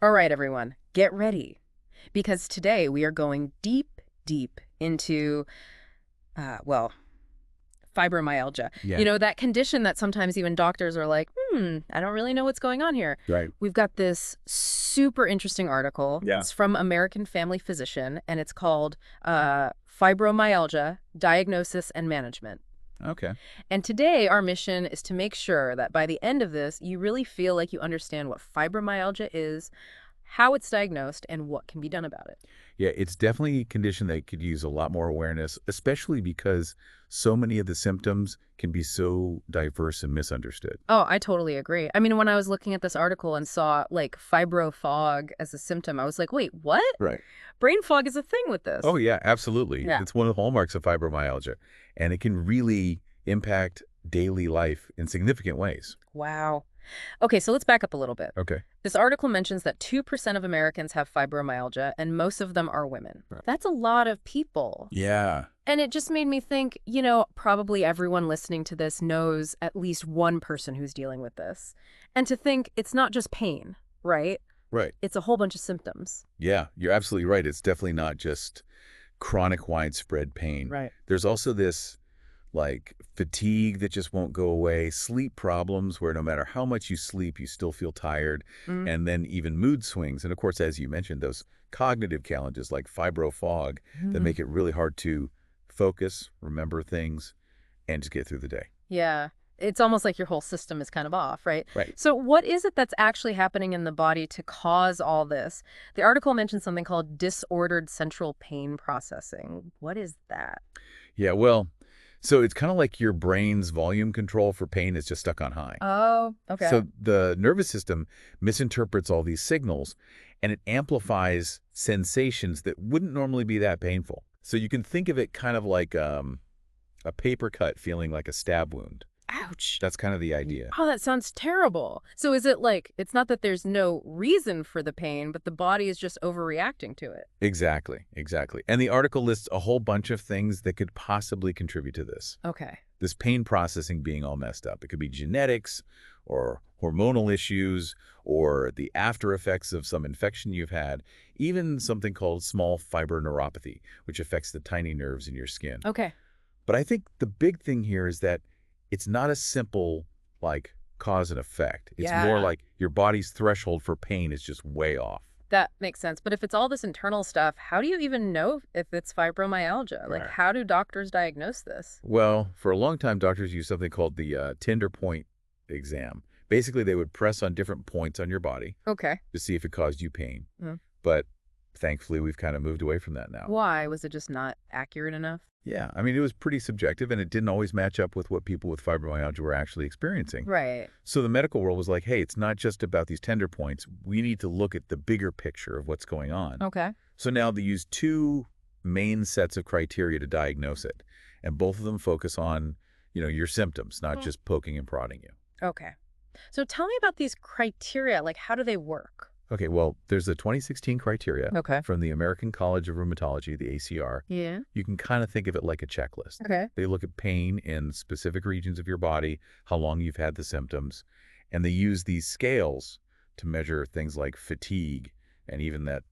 All right, everyone, get ready. Because today we are going deep, deep into, well, fibromyalgia. Yeah, That condition that sometimes even doctors are like, I don't really know what's going on here. right. We've got this super interesting article. Yeah. It's from American Family Physician, and it's called Fibromyalgia, Diagnosis and Management. Okay. And today, our mission is to make sure that by the end of this, you really feel like you understand what fibromyalgia is, how it's diagnosed, and what can be done about it. Yeah, it's definitely a condition that could use a lot more awareness, especially because so many of the symptoms can be so diverse and misunderstood. Oh, I totally agree. I mean, when I was looking at this article and saw like fibro fog as a symptom, I was like, wait, what? Right. Brain fog is a thing with Oh, this. yeah, absolutely. Yeah. It's one of the hallmarks of fibromyalgia, and it can really impact daily life in significant ways. Wow. Okay, so let's back up a little bit. Okay. This article mentions that 2% of Americans have fibromyalgia, and most of them are women. Right. That's a lot of people. Yeah. And it just made me think, probably everyone listening to this knows at least one person who's dealing with this. And to think it's not just pain, right? Right. It's a whole bunch of symptoms. Yeah, you're absolutely right. It's definitely not just chronic widespread pain. Right. There's also this like fatigue that just won't go away, sleep problems where no matter how much you sleep, you still feel tired, Mm. and then even mood swings. And of course, as you mentioned, those cognitive challenges like fibro fog that make it really hard to focus, remember things, and just get through the day. Yeah. It's almost like your whole system is kind of off, right? Right. So what is it that's actually happening in the body to cause all this? The article mentions something called disordered central pain processing. What is that? Yeah, well, so it's kind of like your brain's volume control for pain is just stuck on high. Oh, okay. So the nervous system misinterprets all these signals and it amplifies sensations that wouldn't normally be that painful. So you can think of it kind of like a paper cut feeling like a stab wound. Ouch. That's kind of the idea. Oh, that sounds terrible. So is it like, it's not that there's no reason for the pain, but the body is just overreacting to it? Exactly, exactly. And the article lists a whole bunch of things that could possibly contribute to this. Okay. This pain processing being all messed up. It could be genetics or hormonal issues or the after effects of some infection you've had, even something called small fiber neuropathy, which affects the tiny nerves in your skin. Okay. But I think the big thing here is that it's not a simple, like, cause and effect. It's more Yeah. like your body's threshold for pain is just way off. That makes sense. But if it's all this internal stuff, how do you even know if it's fibromyalgia? Like, Right. how do doctors diagnose this? Well, for a long time, doctors used something called the Tinder point exam. Basically, they would press on different points on your body Okay. to see if it caused you pain. Mm. But thankfully, we've kind of moved away from that now. Why? Was it just not accurate enough? Yeah, I mean, it was pretty subjective, and it didn't always match up with what people with fibromyalgia were actually experiencing. Right. So the medical world was like, hey, it's not just about these tender points. We need to look at the bigger picture of what's going on. Okay. So now they use two main sets of criteria to diagnose it, and both of them focus on, your symptoms, not just poking and prodding you. Okay. So tell me about these criteria. Like, how do they work? Okay, well, there's the 2016 criteria Okay. from the American College of Rheumatology, the ACR. Yeah. You can kind of think of it like a checklist. Okay. They look at pain in specific regions of your body, how long you've had the symptoms, and they use these scales to measure things like fatigue and even that,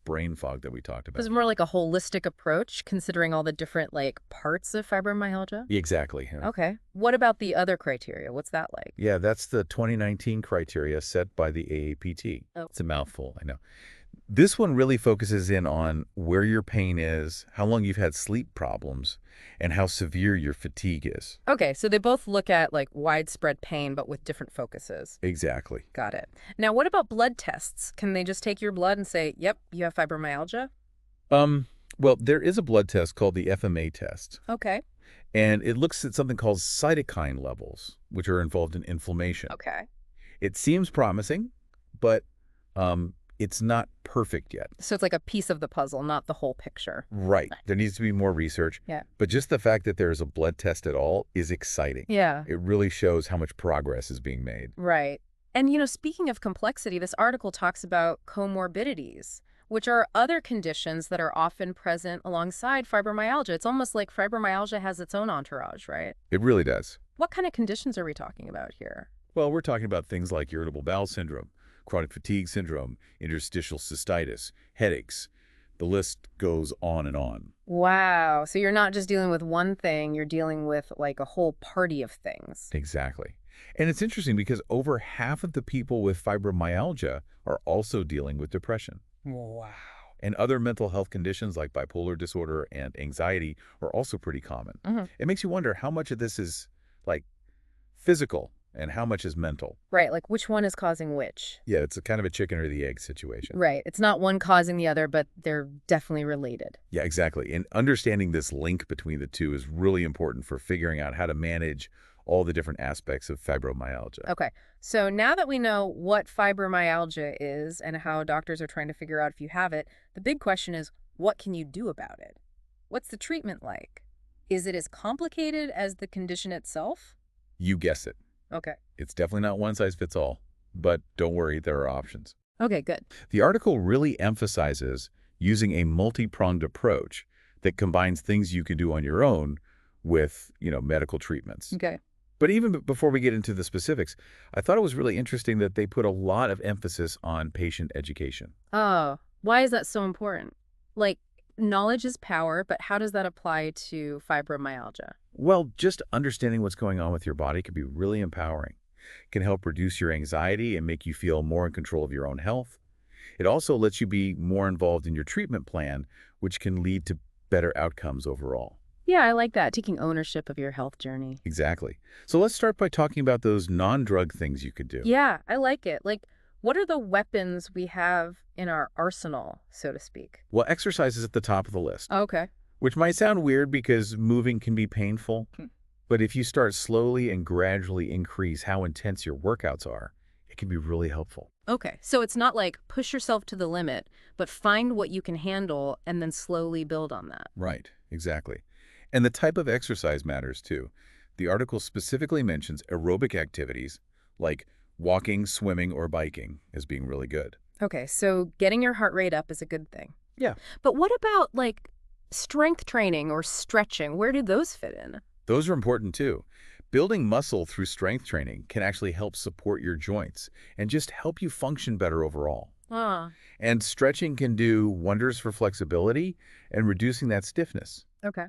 brain fog that we talked about. This is more like a holistic approach, considering all the different, like, parts of fibromyalgia? Exactly. Yeah. Okay. What about the other criteria? What's that like? Yeah, that's the 2019 criteria set by the AAPT. Oh. It's a mouthful, I know. This one really focuses in on where your pain is, how long you've had sleep problems, and how severe your fatigue is. Okay, so they both look at, like, widespread pain, but with different focuses. Exactly. Got it. Now, what about blood tests? Can they just take your blood and say, yep, you have fibromyalgia? Well, there is a blood test called the FMA test, Okay. and it looks at something called cytokine levels, which are involved in inflammation. Okay. It seems promising, but it's not perfect yet. So it's like a piece of the puzzle, not the whole picture. Right. There needs to be more research. Yeah. But just the fact that there's a blood test at all is exciting. Yeah. It really shows how much progress is being made. Right. And, speaking of complexity, this article talks about comorbidities, which are other conditions that are often present alongside fibromyalgia. It's almost like fibromyalgia has its own entourage, right? It really does. What kind of conditions are we talking about here? Well, we're talking about things like irritable bowel syndrome, chronic fatigue syndrome, interstitial cystitis, headaches. The list goes on and on. Wow. So you're not just dealing with one thing, you're dealing with like a whole party of things. Exactly. And it's interesting because over half of the people with fibromyalgia are also dealing with depression. Wow. And other mental health conditions like bipolar disorder and anxiety are also pretty common. It makes you wonder how much of this is like physical and how much is mental. Right, like which one is causing which? Yeah, it's a kind of a chicken or the egg situation. Right. It's not one causing the other, but they're definitely related. Yeah, exactly. And understanding this link between the two is really important for figuring out how to manage all the different aspects of fibromyalgia. Okay. So now that we know what fibromyalgia is and how doctors are trying to figure out if you have it, the big question is, what can you do about it? What's the treatment like? Is it as complicated as the condition itself? You guess it. Okay. It's definitely not one size fits all, but don't worry, there are options. Okay, good. The article really emphasizes using a multi-pronged approach that combines things you can do on your own with, medical treatments. Okay. But even before we get into the specifics, I thought it was really interesting that they put a lot of emphasis on patient education. Oh, why is that so important? Like, knowledge is power, but how does that apply to fibromyalgia? Well, just understanding what's going on with your body can be really empowering. It can help reduce your anxiety and make you feel more in control of your own health. It also lets you be more involved in your treatment plan, which can lead to better outcomes overall. Yeah, I like that, taking ownership of your health journey. Exactly. So let's start by talking about those non-drug things you could do. Yeah, I like it. Like, what are the weapons we have in our arsenal, so to speak? Well, exercise is at the top of the list, Okay. which might sound weird because moving can be painful. But if you start slowly and gradually increase how intense your workouts are, it can be really helpful. Okay. So it's not like push yourself to the limit, but find what you can handle and then slowly build on that. Right, exactly. And the type of exercise matters too. The article specifically mentions aerobic activities like walking, swimming, or biking as being really good. Okay. So getting your heart rate up is a good thing. Yeah. But what about like strength training or stretching? Where do those fit in? Those are important too. Building muscle through strength training can actually help support your joints and just help you function better overall. Ah, And stretching can do wonders for flexibility and reducing that stiffness. okay.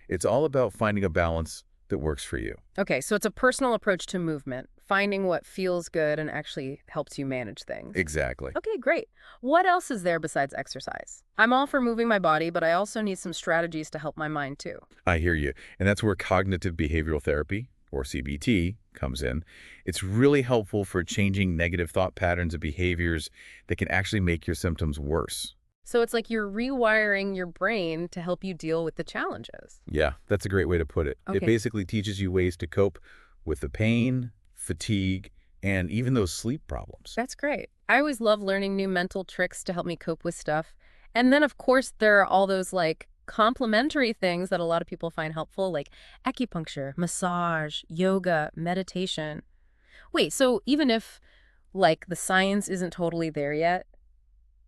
It's all about finding a balance that works for you. Okay, so it's a personal approach to movement, finding what feels good and actually helps you manage things. Exactly. Okay, great. What else is there besides exercise? I'm all for moving my body, but I also need some strategies to help my mind too. I hear you. And that's where cognitive behavioral therapy, or CBT, comes in. It's really helpful for changing negative thought patterns and behaviors that can actually make your symptoms worse. So it's like you're rewiring your brain to help you deal with the challenges. Yeah, that's a great way to put it. It Okay. basically teaches you ways to cope with the pain, fatigue, and even those sleep problems. That's great. I always love learning new mental tricks to help me cope with stuff. And then, of course, there are all those like complementary things that a lot of people find helpful, like acupuncture, massage, yoga, meditation. Wait, so even if like the science isn't totally there yet,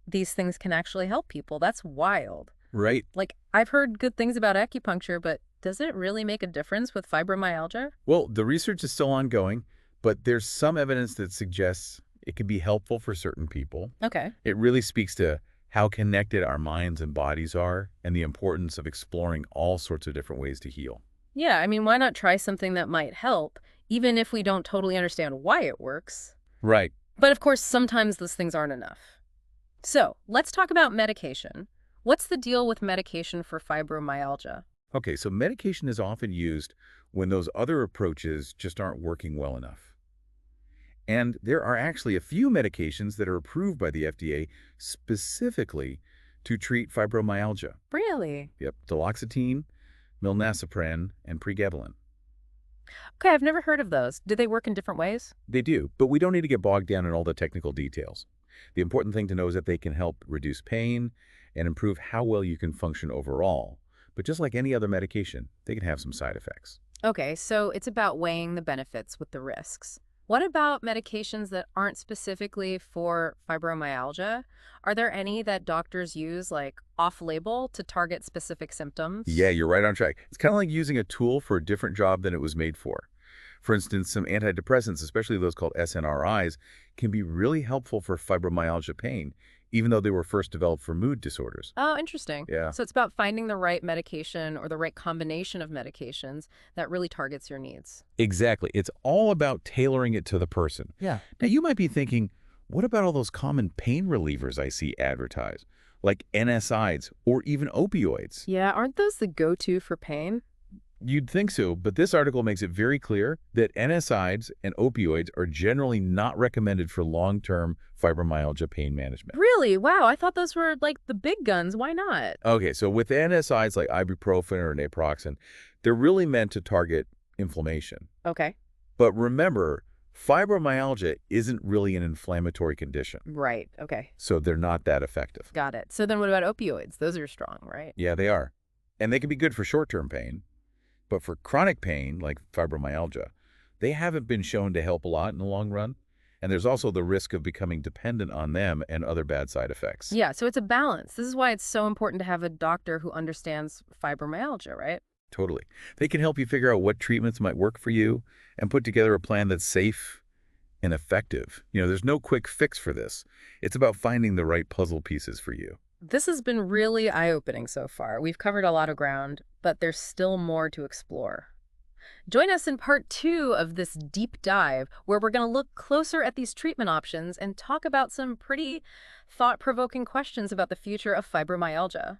these things can actually help people. That's wild. Right. Like, I've heard good things about acupuncture, but does it really make a difference with fibromyalgia? Well, the research is still ongoing, but there's some evidence that suggests it can be helpful for certain people. Okay. It really speaks to how connected our minds and bodies are and the importance of exploring all sorts of different ways to heal. Yeah, I mean, why not try something that might help, even if we don't totally understand why it works? Right. But of course, sometimes those things aren't enough. So let's talk about medication. What's the deal with medication for fibromyalgia? Okay, so medication is often used when those other approaches just aren't working well enough. And there are actually a few medications that are approved by the FDA specifically to treat fibromyalgia. Really? Yep, duloxetine, milnacipran, and pregabalin. Okay, I've never heard of those. Do they work in different ways? They do, but we don't need to get bogged down in all the technical details. The important thing to know is that they can help reduce pain and improve how well you can function overall. But just like any other medication, they can have some side effects. Okay, so it's about weighing the benefits with the risks. What about medications that aren't specifically for fibromyalgia? Are there any that doctors use, like off-label, to target specific symptoms? Yeah, you're right on track. It's kind of like using a tool for a different job than it was made for. For instance, some antidepressants, especially those called SNRIs, can be really helpful for fibromyalgia pain, even though they were first developed for mood disorders. Oh, interesting. Yeah. So it's about finding the right medication or the right combination of medications that really targets your needs. Exactly. It's all about tailoring it to the person. Yeah. Now, you might be thinking, what about all those common pain relievers I see advertised, like NSAIDs or even opioids? Yeah, aren't those the go-to for pain? You'd think so, but this article makes it very clear that NSAIDs and opioids are generally not recommended for long-term fibromyalgia pain management. Really? Wow, I thought those were like the big guns. Why not? Okay, so with NSAIDs like ibuprofen or naproxen, they're really meant to target inflammation. Okay. But remember, fibromyalgia isn't really an inflammatory condition, Right. Okay. so they're not that effective. Got it. So then what about opioids? Those are strong, right? Yeah, they are. And they can be good for short-term pain, but for chronic pain, like fibromyalgia, they haven't been shown to help a lot in the long run. And there's also the risk of becoming dependent on them and other bad side effects. Yeah, so it's a balance. This is why it's so important to have a doctor who understands fibromyalgia, right? Totally. They can help you figure out what treatments might work for you and put together a plan that's safe and effective. There's no quick fix for this. It's about finding the right puzzle pieces for you. This has been really eye-opening so far. We've covered a lot of ground, but there's still more to explore. Join us in part 2 of this deep dive, where we're going to look closer at these treatment options and talk about some pretty thought-provoking questions about the future of fibromyalgia.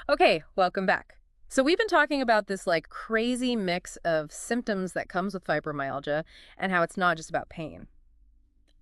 Okay, welcome back. So we've been talking about this like crazy mix of symptoms that comes with fibromyalgia and how it's not just about pain.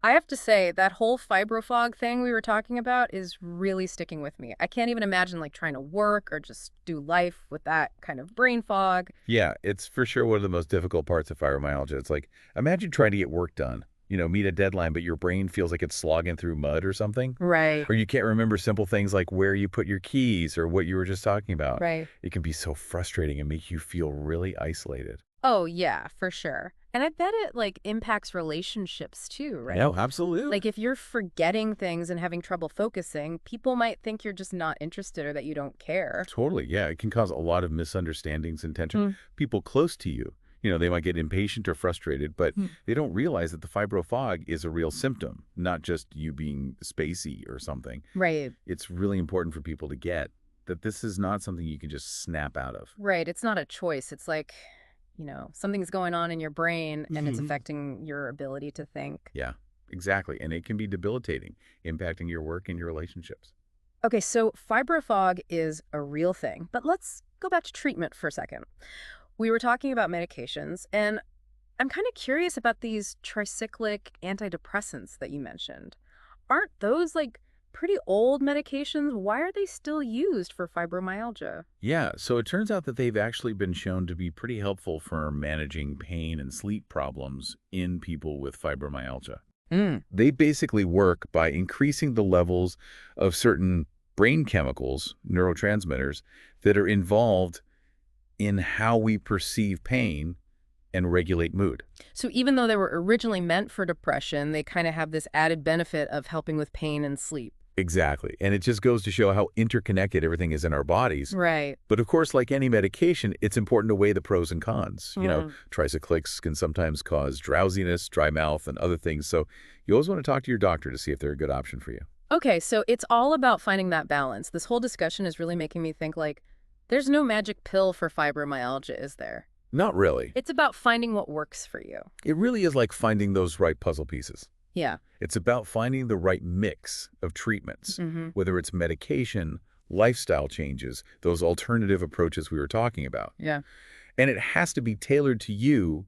I have to say that whole fibrofog thing we were talking about is really sticking with me. I can't even imagine like trying to work or just do life with that kind of brain fog. Yeah, it's for sure one of the most difficult parts of fibromyalgia. It's like, imagine trying to get work done, meet a deadline, but your brain feels like it's slogging through mud or something. Right. Or you can't remember simple things like where you put your keys or what you were just talking about. Right. It can be so frustrating and make you feel really isolated. Oh, yeah, for sure. And I bet it like impacts relationships too, right? No, absolutely. Like if you're forgetting things and having trouble focusing, people might think you're just not interested or that you don't care. Totally. Yeah, it can cause a lot of misunderstandings and tension. Mm. People close to you, they might get impatient or frustrated, but they don't realize that the fibro fog is a real symptom, not just you being spacey or something. Right. It's really important for people to get that this is not something you can just snap out of. Right. It's not a choice. It's like, something's going on in your brain and it's affecting your ability to think. Yeah, exactly. And it can be debilitating, impacting your work and your relationships. Okay, so fibrofog is a real thing, but let's go back to treatment for a second. We were talking about medications, and I'm kind of curious about these tricyclic antidepressants that you mentioned. Aren't those like pretty old medications? Why are they still used for fibromyalgia? Yeah, so it turns out that they've actually been shown to be pretty helpful for managing pain and sleep problems in people with fibromyalgia. Mm. They basically work by increasing the levels of certain brain chemicals, neurotransmitters, that are involved in how we perceive pain and regulate mood. So even though they were originally meant for depression, they kind of have this added benefit of helping with pain and sleep. Exactly. And it just goes to show how interconnected everything is in our bodies. Right. But of course, like any medication, it's important to weigh the pros and cons. Tricyclics can sometimes cause drowsiness, dry mouth, and other things. So you always want to talk to your doctor to see if they're a good option for you. Okay, so it's all about finding that balance. This whole discussion is really making me think like, there's no magic pill for fibromyalgia, is there? Not really. It's about finding what works for you. It really is like finding those right puzzle pieces. Yeah. It's about finding the right mix of treatments, whether it's medication, lifestyle changes, those alternative approaches we were talking about. Yeah. And it has to be tailored to you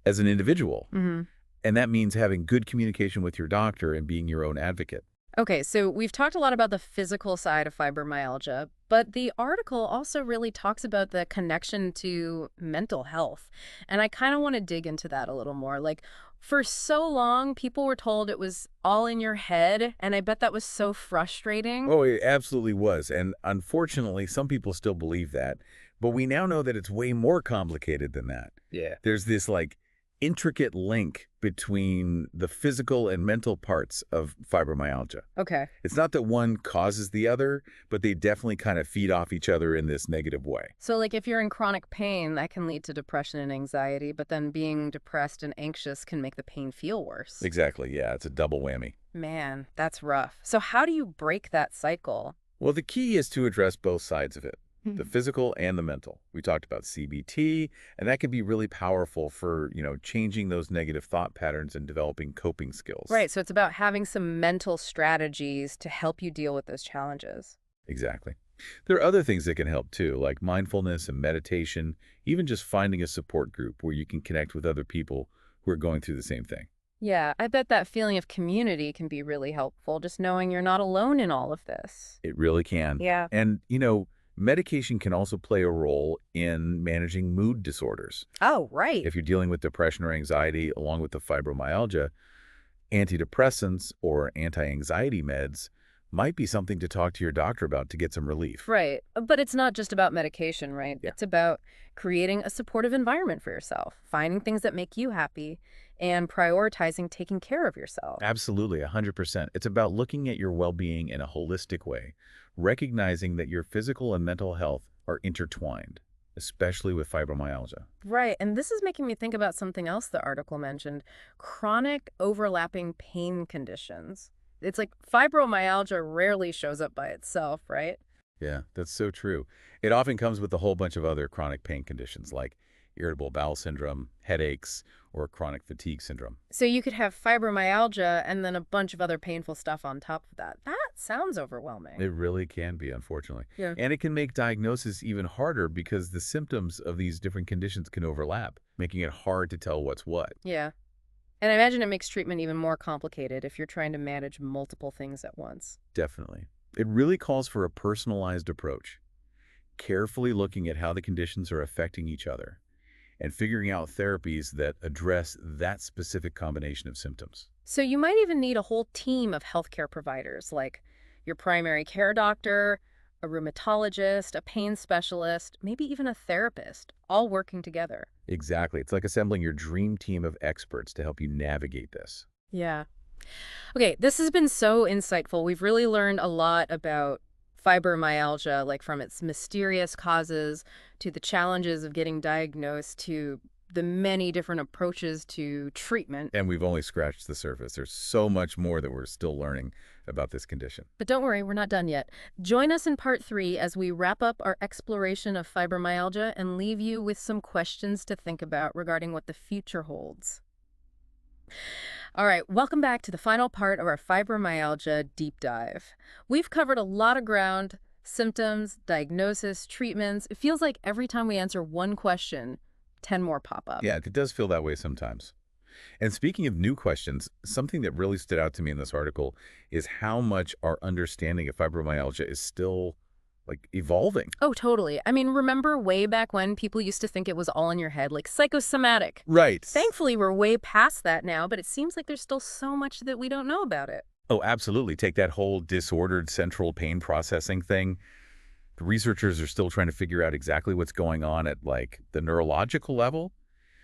as an individual. And that means having good communication with your doctor and being your own advocate. Okay, so we've talked a lot about the physical side of fibromyalgia, but the article also really talks about the connection to mental health. And I kind of want to dig into that a little more. Like, for so long, people were told it was all in your head, and I bet that was so frustrating. Oh, it absolutely was. And unfortunately, some people still believe that. But we now know that it's way more complicated than that. Yeah. There's this, like, intricate link between the physical and mental parts of fibromyalgia. Okay. It's not that one causes the other, but they definitely kind of feed off each other in this negative way. So, like, if you're in chronic pain, that can lead to depression and anxiety, but then being depressed and anxious can make the pain feel worse. Exactly, yeah, it's a double whammy. Man, that's rough. So, how do you break that cycle? Well, the key is to address both sides of it, the Mhm. physical and the mental. We talked about CBT, and that can be really powerful for, changing those negative thought patterns and developing coping skills. Right. So, it's about having some mental strategies to help you deal with those challenges. Exactly. There are other things that can help too, like mindfulness and meditation, even just finding a support group where you can connect with other people who are going through the same thing. Yeah, I bet that feeling of community can be really helpful, just knowing you're not alone in all of this. It really can. Yeah. And, medication can also play a role in managing mood disorders. Oh, right. If you're dealing with depression or anxiety along with the fibromyalgia, antidepressants or anti-anxiety meds might be something to talk to your doctor about to get some relief. Right. But it's not just about medication, right? Yeah. It's about creating a supportive environment for yourself, finding things that make you happy, and prioritizing taking care of yourself. Absolutely, 100%. It's about looking at your well-being in a holistic way, recognizing that your physical and mental health are intertwined, especially with fibromyalgia. Right. And this is making me think about something else the article mentioned, chronic overlapping pain conditions. It's like fibromyalgia rarely shows up by itself, right? Yeah, that's so true. It often comes with a whole bunch of other chronic pain conditions like irritable bowel syndrome, headaches, or chronic fatigue syndrome. So you could have fibromyalgia and then a bunch of other painful stuff on top of that. That sounds overwhelming. It really can be, unfortunately. Yeah. And it can make diagnosis even harder because the symptoms of these different conditions can overlap, making it hard to tell what's what. Yeah. And I imagine it makes treatment even more complicated if you're trying to manage multiple things at once. Definitely. It really calls for a personalized approach, carefully looking at how the conditions are affecting each other and figuring out therapies that address that specific combination of symptoms. So you might even need a whole team of healthcare providers, like your primary care doctor, a rheumatologist, a pain specialist, maybe even a therapist, all working together. Exactly. It's like assembling your dream team of experts to help you navigate this. Yeah. Okay, this has been so insightful. We've really learned a lot about fibromyalgia, like from its mysterious causes to the challenges of getting diagnosed to the many different approaches to treatment. And we've only scratched the surface. There's so much more that we're still learning about this condition. But don't worry, we're not done yet. Join us in part 3 as we wrap up our exploration of fibromyalgia and leave you with some questions to think about regarding what the future holds. All right, welcome back to the final part of our fibromyalgia deep dive. We've covered a lot of ground, symptoms, diagnosis, treatments. It feels like every time we answer one question, 10 more pop up. Yeah, it does feel that way sometimes. And speaking of new questions, something that really stood out to me in this article is how much our understanding of fibromyalgia is still, evolving. Oh, totally. I mean, remember way back when people used to think it was all in your head, like psychosomatic? Right. Thankfully, we're way past that now, but it seems like there's still so much that we don't know about it. Oh, absolutely. Take that whole disordered central pain processing thing. The researchers are still trying to figure out exactly what's going on at, the neurological level,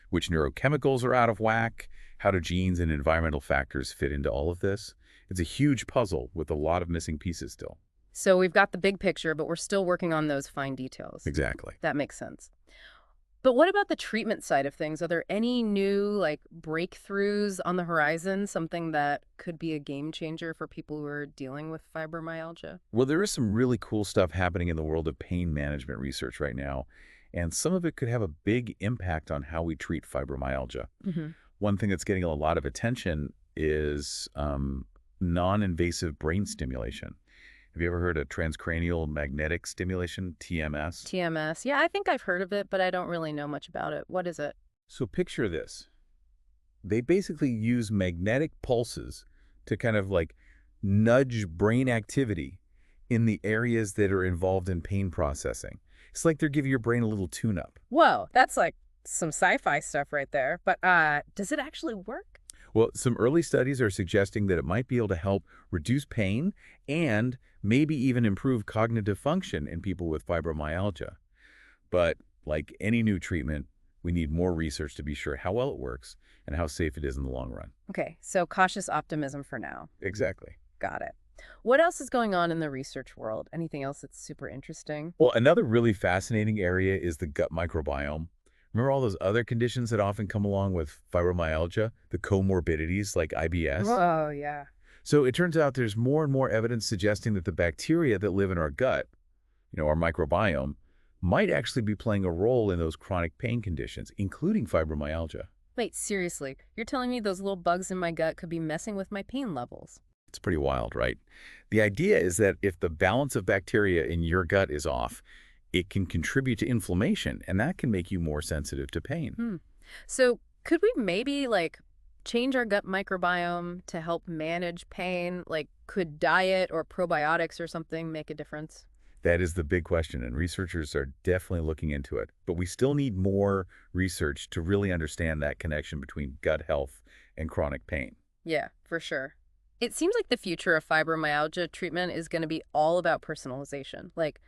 which neurochemicals are out of whack, how do genes and environmental factors fit into all of this. It's a huge puzzle with a lot of missing pieces still. So we've got the big picture, but we're still working on those fine details. Exactly. That makes sense. But what about the treatment side of things? Are there any new, breakthroughs on the horizon, something that could be a game changer for people who are dealing with fibromyalgia? Well, there is some really cool stuff happening in the world of pain management research right now, and some of it could have a big impact on how we treat fibromyalgia. Hmm. One thing that's getting a lot of attention is non-invasive brain stimulation. Have you ever heard of transcranial magnetic stimulation, TMS? TMS. Yeah, I think I've heard of it, but I don't really know much about it. What is it? So picture this. They basically use magnetic pulses to kind of nudge brain activity in the areas that are involved in pain processing. It's like they're giving your brain a little tune-up. Whoa, that's like some sci-fi stuff right there. But does it actually work? Well, some early studies are suggesting that it might be able to help reduce pain and maybe even improve cognitive function in people with fibromyalgia. But like any new treatment, We need more research to be sure how well it works and how safe it is in the long run. Okay, so cautious optimism for now. Exactly. Got it. What else is going on in the research world? Anything else that's super interesting? Well, another really fascinating area is the gut microbiome. Remember all those other conditions that often come along with fibromyalgia, the comorbidities like IBS? Oh, yeah. So it turns out there's more and more evidence suggesting that the bacteria that live in our gut, our microbiome, might actually be playing a role in those chronic pain conditions, including fibromyalgia. Wait, seriously, you're telling me those little bugs in my gut could be messing with my pain levels? It's pretty wild, right? The idea is that if the balance of bacteria in your gut is off, it can contribute to inflammation, and that can make you more sensitive to pain. Hmm. So could we maybe change our gut microbiome to help manage pain? Like could diet or probiotics or something make a difference? That is the big question, and researchers are definitely looking into it. But we still need more research to really understand that connection between gut health and chronic pain. Yeah, for sure. It seems like the future of fibromyalgia treatment is going to be all about personalization, like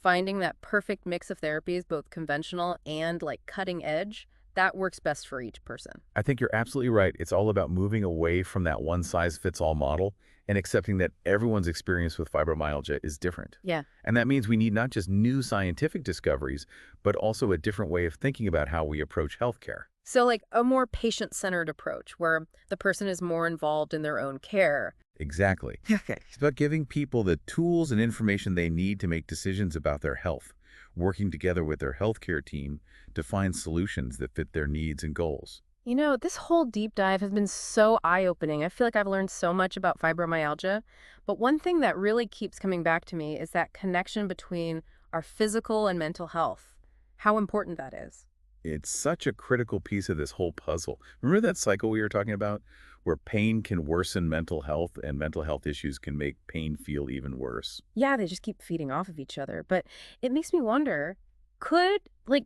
finding that perfect mix of therapies, both conventional and cutting edge, that works best for each person. I think you're absolutely right. It's all about moving away from that one-size-fits-all model and accepting that everyone's experience with fibromyalgia is different. Yeah. And that means we need not just new scientific discoveries, but also a different way of thinking about how we approach healthcare. So a more patient-centered approach where the person is more involved in their own care. Exactly. Okay. It's about giving people the tools and information they need to make decisions about their health, working together with their healthcare team to find solutions that fit their needs and goals. You know, this whole deep dive has been so eye-opening. I feel like I've learned so much about fibromyalgia, but one thing that really keeps coming back to me is that connection between our physical and mental health, how important that is. It's such a critical piece of this whole puzzle. Remember that cycle we were talking about, where pain can worsen mental health and mental health issues can make pain feel even worse? Yeah, they just keep feeding off of each other, but it makes me wonder, could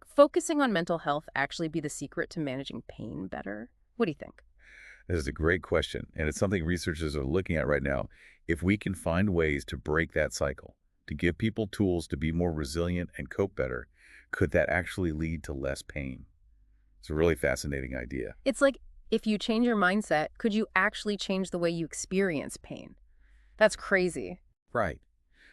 focusing on mental health actually be the secret to managing pain better? What do you think? This is a great question, and it's something researchers are looking at right now. If we can find ways to break that cycle, to give people tools to be more resilient and cope better, could that actually lead to less pain? It's a really fascinating idea. It's like if you change your mindset, could you actually change the way you experience pain? That's crazy. Right.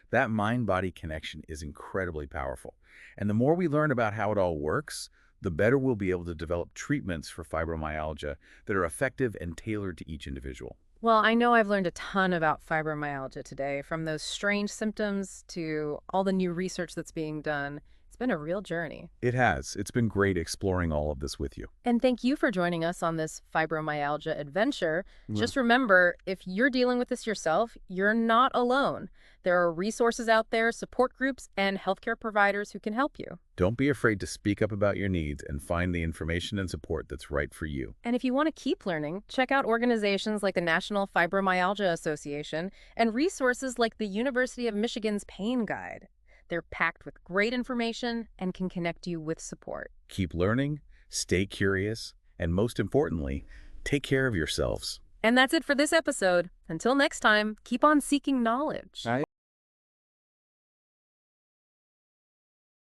That mind-body connection is incredibly powerful. And the more we learn about how it all works, the better we'll be able to develop treatments for fibromyalgia that are effective and tailored to each individual. Well, I know I've learned a ton about fibromyalgia today, from those strange symptoms to all the new research that's being done. It's been a real journey. It has. It's been great exploring all of this with you. And thank you for joining us on this fibromyalgia adventure. Just remember, if you're dealing with this yourself, you're not alone. There are resources out there, support groups, and healthcare providers who can help you. Don't be afraid to speak up about your needs and find the information and support that's right for you. And if you want to keep learning, check out organizations like the National Fibromyalgia Association and resources like the University of Michigan's Pain Guide. They're packed with great information and can connect you with support. Keep learning, stay curious, and most importantly, take care of yourselves. And that's it for this episode. Until next time, keep on seeking knowledge.